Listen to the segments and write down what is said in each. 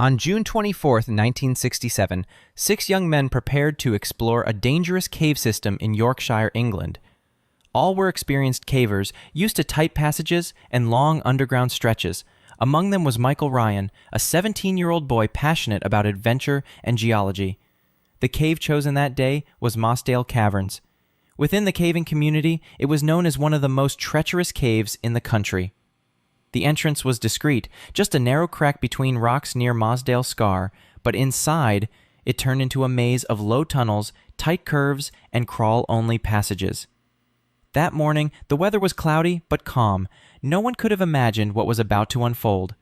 On June 24, 1967, 6 young men prepared to explore a dangerous cave system in Yorkshire, England. All were experienced cavers, used to tight passages and long underground stretches. Among them was Michael Ryan, a 17-year-old boy passionate about adventure and geology. The cave chosen that day was Mossdale Caverns. Within the caving community, it was known as one of the most treacherous caves in the country. The entrance was discreet, just a narrow crack between rocks near Mossdale Scar, but inside, it turned into a maze of low tunnels, tight curves, and crawl-only passages. That morning, the weather was cloudy but calm. No one could have imagined what was about to unfold.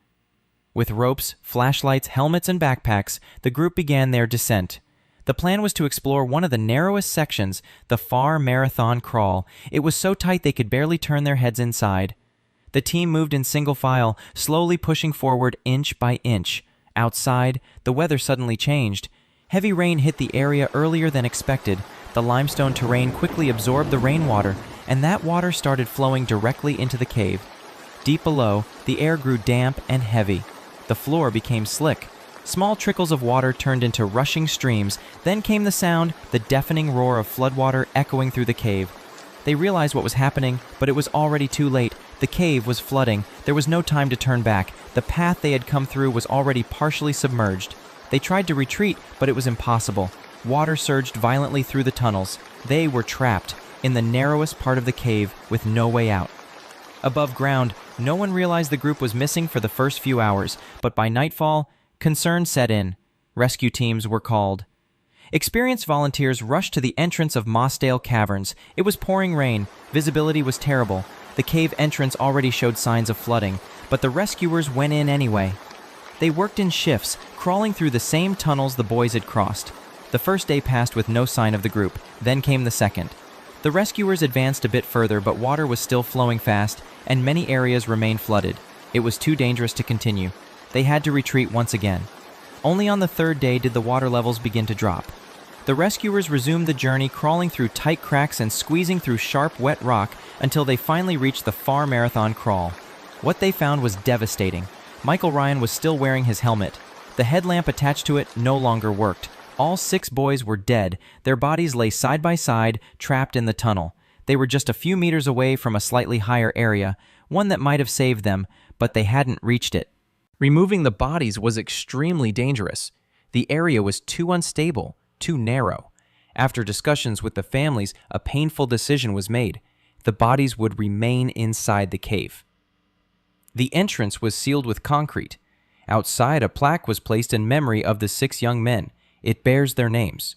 With ropes, flashlights, helmets, and backpacks, the group began their descent. The plan was to explore one of the narrowest sections, the far marathon crawl. It was so tight they could barely turn their heads inside. The team moved in single file, slowly pushing forward inch by inch. Outside, the weather suddenly changed. Heavy rain hit the area earlier than expected. The limestone terrain quickly absorbed the rainwater, and that water started flowing directly into the cave. Deep below, the air grew damp and heavy. The floor became slick. Small trickles of water turned into rushing streams. Then came the sound, the deafening roar of floodwater echoing through the cave. They realized what was happening, but it was already too late. The cave was flooding. There was no time to turn back. The path they had come through was already partially submerged. They tried to retreat, but it was impossible. Water surged violently through the tunnels. They were trapped in the narrowest part of the cave with no way out. Above ground, no one realized the group was missing for the first few hours, but by nightfall, concern set in. Rescue teams were called. Experienced volunteers rushed to the entrance of Mossdale Caverns. It was pouring rain. Visibility was terrible. The cave entrance already showed signs of flooding, but the rescuers went in anyway. They worked in shifts, crawling through the same tunnels the boys had crossed. The first day passed with no sign of the group. Then came the second. The rescuers advanced a bit further, but water was still flowing fast, and many areas remained flooded. It was too dangerous to continue. They had to retreat once again. Only on the third day did the water levels begin to drop. The rescuers resumed the journey, crawling through tight cracks and squeezing through sharp, wet rock until they finally reached the far marathon crawl. What they found was devastating. Michael Ryan was still wearing his helmet. The headlamp attached to it no longer worked. All 6 boys were dead. Their bodies lay side by side, trapped in the tunnel. They were just a few meters away from a slightly higher area, one that might have saved them, but they hadn't reached it. Removing the bodies was extremely dangerous. The area was too unstable, too narrow. After discussions with the families, a painful decision was made. The bodies would remain inside the cave. The entrance was sealed with concrete. Outside, a plaque was placed in memory of the 6 young men. It bears their names: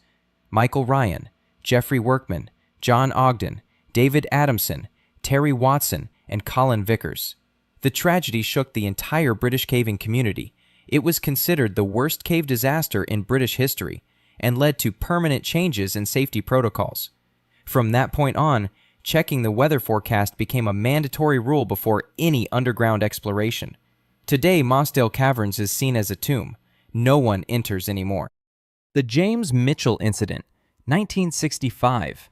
Michael Ryan, Jeffrey Workman, John Ogden, David Adamson, Terry Watson, and Colin Vickers. The tragedy shook the entire British caving community. It was considered the worst cave disaster in British history and led to permanent changes in safety protocols. From that point on, checking the weather forecast became a mandatory rule before any underground exploration. Today, Mossdale Caverns is seen as a tomb. No one enters anymore. The James Mitchell Incident, 1965.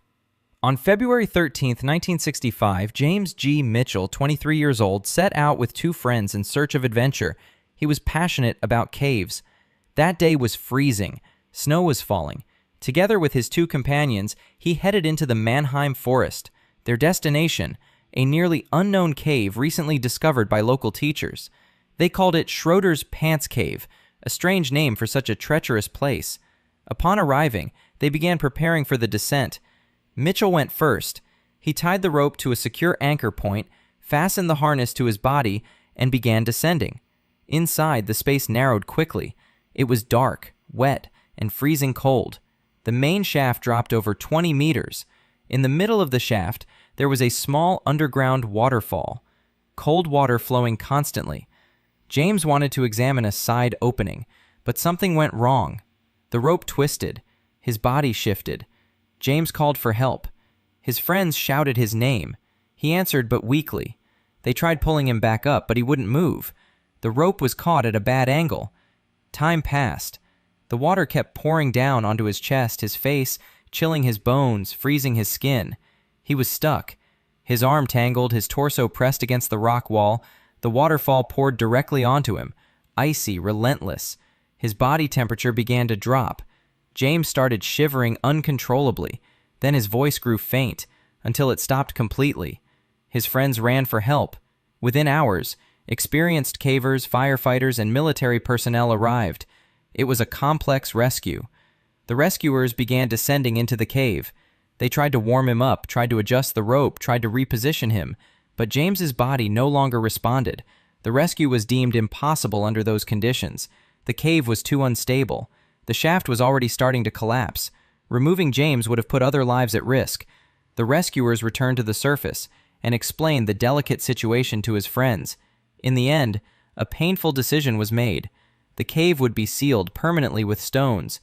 On February 13, 1965, James G. Mitchell, 23 years old, set out with 2 friends in search of adventure. He was passionate about caves. That day was freezing. Snow was falling. Together with his 2 companions, he headed into the Mannheim Forest. Their destination, a nearly unknown cave recently discovered by local teachers. They called it Schroeder's Pants Cave, a strange name for such a treacherous place. Upon arriving, they began preparing for the descent. Mitchell went first. He tied the rope to a secure anchor point, fastened the harness to his body, and began descending. Inside, the space narrowed quickly. It was dark, wet, and freezing cold. The main shaft dropped over 20 meters. In the middle of the shaft, there was a small underground waterfall, cold water flowing constantly. James wanted to examine a side opening, but something went wrong. The rope twisted. His body shifted. James called for help. His friends shouted his name. He answered, but weakly. They tried pulling him back up, but he wouldn't move. The rope was caught at a bad angle. Time passed. The water kept pouring down onto his chest, his face, chilling his bones, freezing his skin. He was stuck. His arm tangled, his torso pressed against the rock wall. The waterfall poured directly onto him, icy, relentless. His body temperature began to drop. James started shivering uncontrollably. Then his voice grew faint until it stopped completely. His friends ran for help. Within hours, experienced cavers, firefighters, and military personnel arrived. It was a complex rescue. The rescuers began descending into the cave. They tried to warm him up, tried to adjust the rope, tried to reposition him, but James's body no longer responded. The rescue was deemed impossible under those conditions. The cave was too unstable. The shaft was already starting to collapse. Removing James would have put other lives at risk. The rescuers returned to the surface and explained the delicate situation to his friends. In the end, a painful decision was made. The cave would be sealed permanently with stones.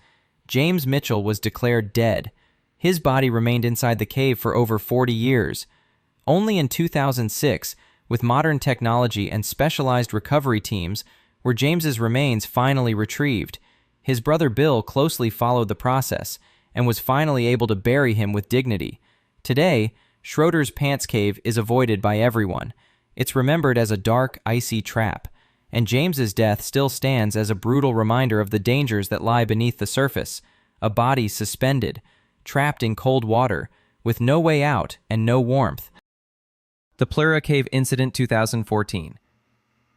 James Mitchell was declared dead. His body remained inside the cave for over 40 years. Only in 2006, with modern technology and specialized recovery teams, were James's remains finally retrieved. His brother Bill closely followed the process and was finally able to bury him with dignity. Today, Schroeder's Pants Cave is avoided by everyone. It's remembered as a dark, icy trap, and James's death still stands as a brutal reminder of the dangers that lie beneath the surface. A body suspended, trapped in cold water, with no way out and no warmth. The Plura Cave Incident 2014.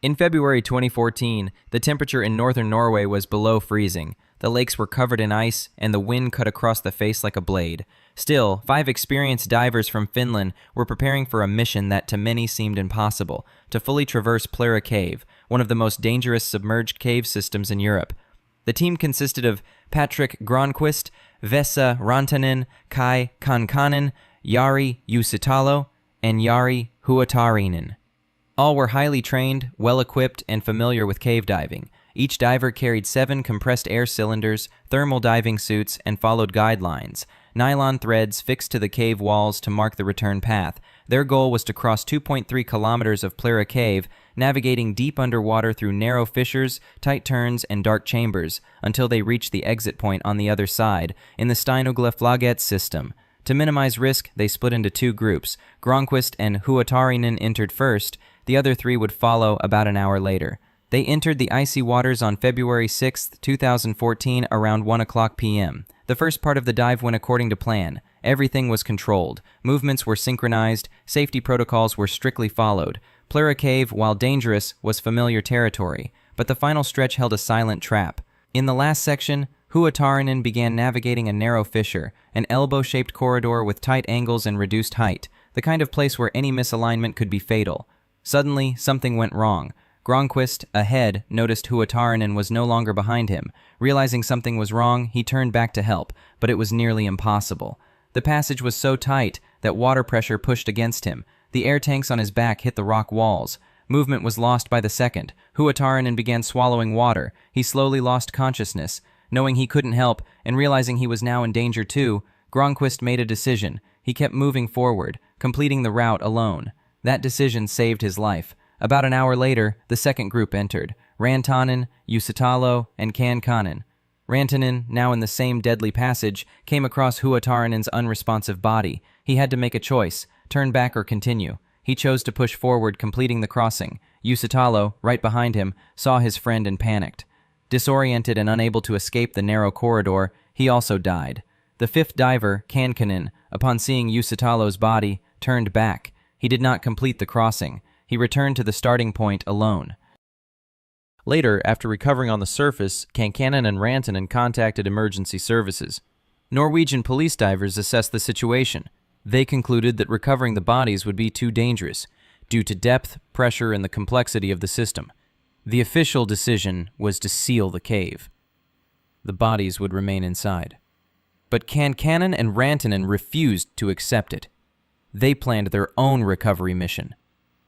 In February 2014, the temperature in northern Norway was below freezing. The lakes were covered in ice, and the wind cut across the face like a blade. Still, 5 experienced divers from Finland were preparing for a mission that to many seemed impossible: to fully traverse Plura Cave, one of the most dangerous submerged cave systems in Europe. The team consisted of Patrick Granqvist, Vesa Rantanen, Kai Kankanen, Jari Uusitalo, and Jari Huotarinen. All were highly trained, well-equipped, and familiar with cave diving. Each diver carried 7 compressed air cylinders, thermal diving suits, and followed guidelines, nylon threads fixed to the cave walls to mark the return path. Their goal was to cross 2.3 kilometers of Plura Cave, navigating deep underwater through narrow fissures, tight turns, and dark chambers, until they reached the exit point on the other side, in the Steinugla-Flaget system. To minimize risk, they split into 2 groups. Granqvist and Huotarinen entered first. The other 3 would follow about an hour later. They entered the icy waters on February 6, 2014, around 1 o'clock p.m. The first part of the dive went according to plan. Everything was controlled. Movements were synchronized. Safety protocols were strictly followed. Plura Cave, while dangerous, was familiar territory, but the final stretch held a silent trap. In the last section, Huotarinen began navigating a narrow fissure, an elbow-shaped corridor with tight angles and reduced height, the kind of place where any misalignment could be fatal. Suddenly, something went wrong. Granqvist, ahead, noticed Huotarinen was no longer behind him. Realizing something was wrong, he turned back to help, but it was nearly impossible. The passage was so tight that water pressure pushed against him. The air tanks on his back hit the rock walls. Movement was lost by the second. Huotarinen began swallowing water. He slowly lost consciousness. Knowing he couldn't help, and realizing he was now in danger too, Granqvist made a decision. He kept moving forward, completing the route alone. That decision saved his life. About an hour later, the second group entered: Rantanen, Uusitalo, and Kankanen. Rantanen, now in the same deadly passage, came across Huotarinen's unresponsive body. He had to make a choice: turn back or continue. He chose to push forward, completing the crossing. Uusitalo, right behind him, saw his friend and panicked. Disoriented and unable to escape the narrow corridor, he also died. The 5th diver, Kankanen, upon seeing Uusitalo's body, turned back. He did not complete the crossing. He returned to the starting point alone. Later, after recovering on the surface, Kankanen and Rantanen contacted emergency services. Norwegian police divers assessed the situation. They concluded that recovering the bodies would be too dangerous, due to depth, pressure, and the complexity of the system. The official decision was to seal the cave. The bodies would remain inside. But Kankanen and Rantanen refused to accept it. They planned their own recovery mission,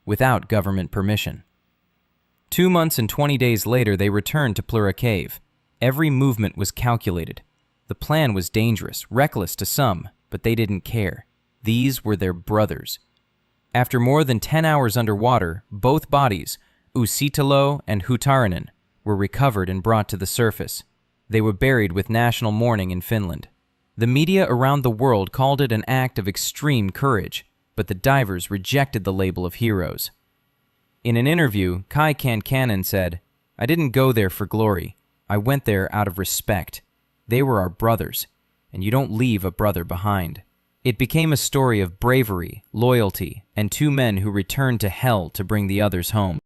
without government permission. 2 months and 20 days later, they returned to Plura Cave. Every movement was calculated. The plan was dangerous, reckless to some, but they didn't care. These were their brothers. After more than 10 hours underwater, both bodies, Uusitalo and Huotarinen, were recovered and brought to the surface. They were buried with national mourning in Finland. The media around the world called it an act of extreme courage, but the divers rejected the label of heroes. In an interview, Kai Kankanen said, "I didn't go there for glory. I went there out of respect. They were our brothers, and you don't leave a brother behind." It became a story of bravery, loyalty, and two men who returned to hell to bring the others home.